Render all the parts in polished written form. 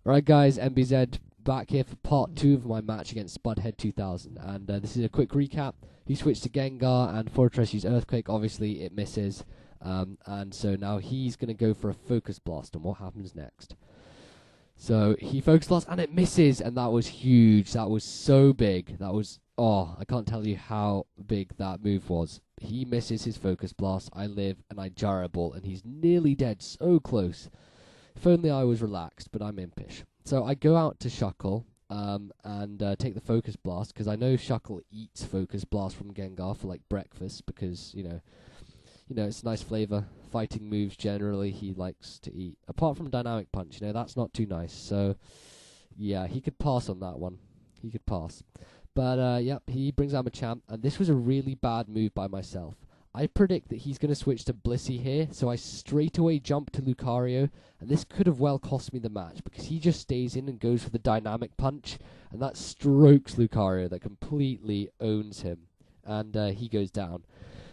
Alright guys, MBZ back here for part 2 of my match against Spudhead2000, and this is a quick recap. He switched to Gengar and Fortress used Earthquake, obviously it misses, and so now he's going to go for a Focus Blast, and what happens next? So he Focus Blast and it misses, and that was huge, that was so big, that was, I can't tell you how big that move was. He misses his Focus Blast, I live, and I Gyro Ball, and he's nearly dead, so close. If only I was relaxed, but I'm impish. So I go out to Shuckle and take the Focus Blast, because I know Shuckle eats Focus Blast from Gengar for like breakfast, because you know it's a nice flavor. Fighting moves generally he likes to eat, apart from Dynamic Punch. That's not too nice. So yeah, he could pass on that one. He could pass. But yep, he brings out MACHAMP, and this was a really bad move by myself. I predict that he's going to switch to BLISSEY here, so I straight away jump to Lucario, and this could have well cost me the match, because he just stays in and goes for the Dynamic Punch, and that strokes Lucario, that completely owns him, and he goes down.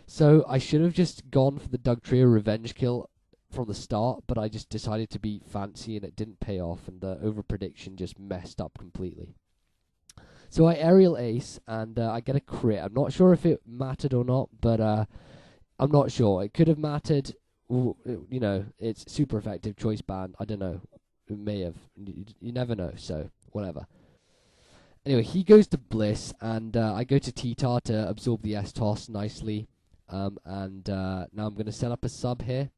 So I should have just gone for the Dugtrio revenge kill from the start, but I just decided to be fancy, and it didn't pay off, and the over-prediction just messed up completely. So I aerial ace, and I get a crit. I'm not sure if it mattered or not, but I'm not sure. It could have mattered. It's super effective choice band. I don't know. It may have. You never know, so whatever. Anyway, he goes to Bliss, and I go to T-Tar to absorb the S-Toss nicely. Now I'm going to set up a sub here,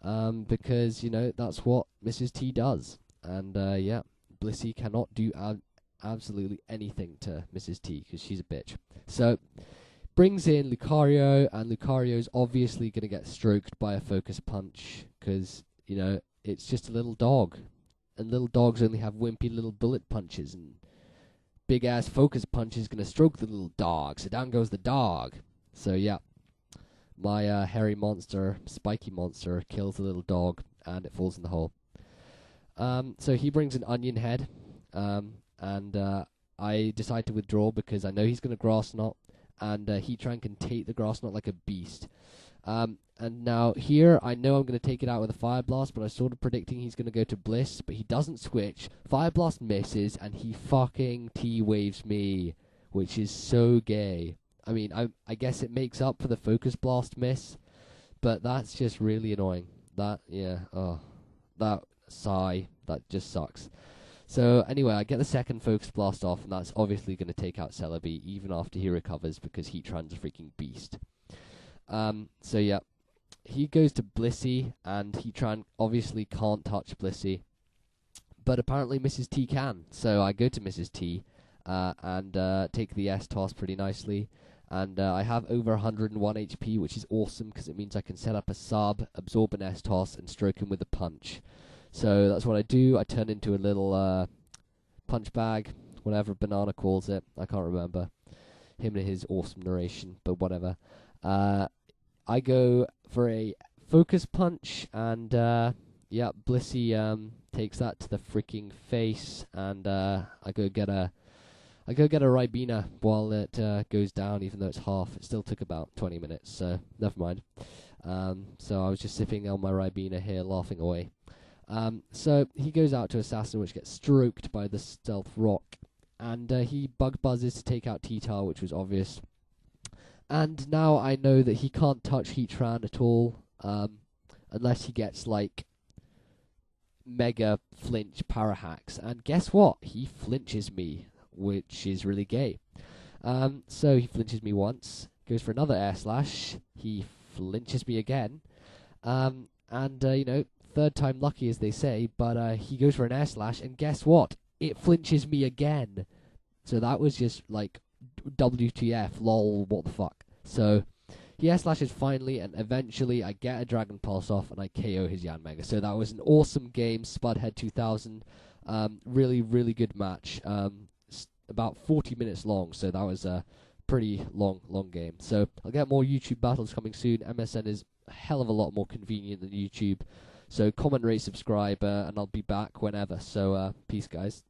because, that's what Mrs. T does. And, yeah, BLISSEY cannot do absolutely anything to Mrs. T, because she's a bitch. So brings in Lucario, and Lucario's obviously going to get stroked by a Focus Punch, because, it's just a little dog. And little dogs only have wimpy little bullet punches, and big-ass Focus Punch is going to stroke the little dog, so down goes the dog. So, yeah, my hairy monster, spiky monster, kills the little dog, and it falls in the hole. So he brings an Onion Head, and I decide to withdraw because I know he's going to Grass Knot, and Heatran can take the Grass Knot like a beast. And now here, I know I'm going to take it out with a Fire Blast, but I'm sort of predicting he's going to go to Bliss, but he doesn't switch. Fire Blast misses, and he fucking T-Waves me, which is so gay. I mean, I guess it makes up for the Focus Blast miss, but that's just really annoying. That sigh, that just sucks. So anyway, I get the second Focus Blast off, and that's obviously going to take out CELEBI even after he recovers, because Heatran's a freaking beast. So yeah, he goes to BLISSEY, and Heatran obviously can't touch BLISSEY, but apparently Mrs. T can. So I go to Mrs. T and take the S-Toss pretty nicely, and I have over 101 HP, which is awesome, because it means I can set up a sub, absorb an S-Toss, and stroke him with a punch. So that's what I do. I turn into a little punch bag, whatever Banana calls it. I can't remember. Him and his awesome narration, but whatever. I go for a Focus Punch, and yeah, BLISSEY takes that to the freaking face, and I go get a Ribena while it goes down, even though it's half. It still took about 20 minutes, so never mind. So I was just sipping on my Ribena here, laughing away. So he goes out to Assassin, which gets stroked by the Stealth Rock, and he Bug Buzzes to take out T-Tar, which was obvious. And now I know that he can't touch Heatran at all, unless he gets like Mega Flinch Parahacks. And guess what? He flinches me, which is really gay. So he flinches me once, goes for another Air Slash, he flinches me again, and third time lucky, as they say, but he goes for an Air Slash, and guess what? It flinches me again. So that was just like, WTF, lol, what the fuck. So he Air Slashes finally, and eventually I get a Dragon Pulse off, and I KO his Yanmega. So that was an awesome game, Spudhead2000. Really, really good match. About 40 minutes long, so that was a pretty long game. So I'll get more YouTube battles coming soon. MSN is a hell of a lot more convenient than YouTube. So comment, rate, subscribe, and I'll be back whenever. So peace, guys.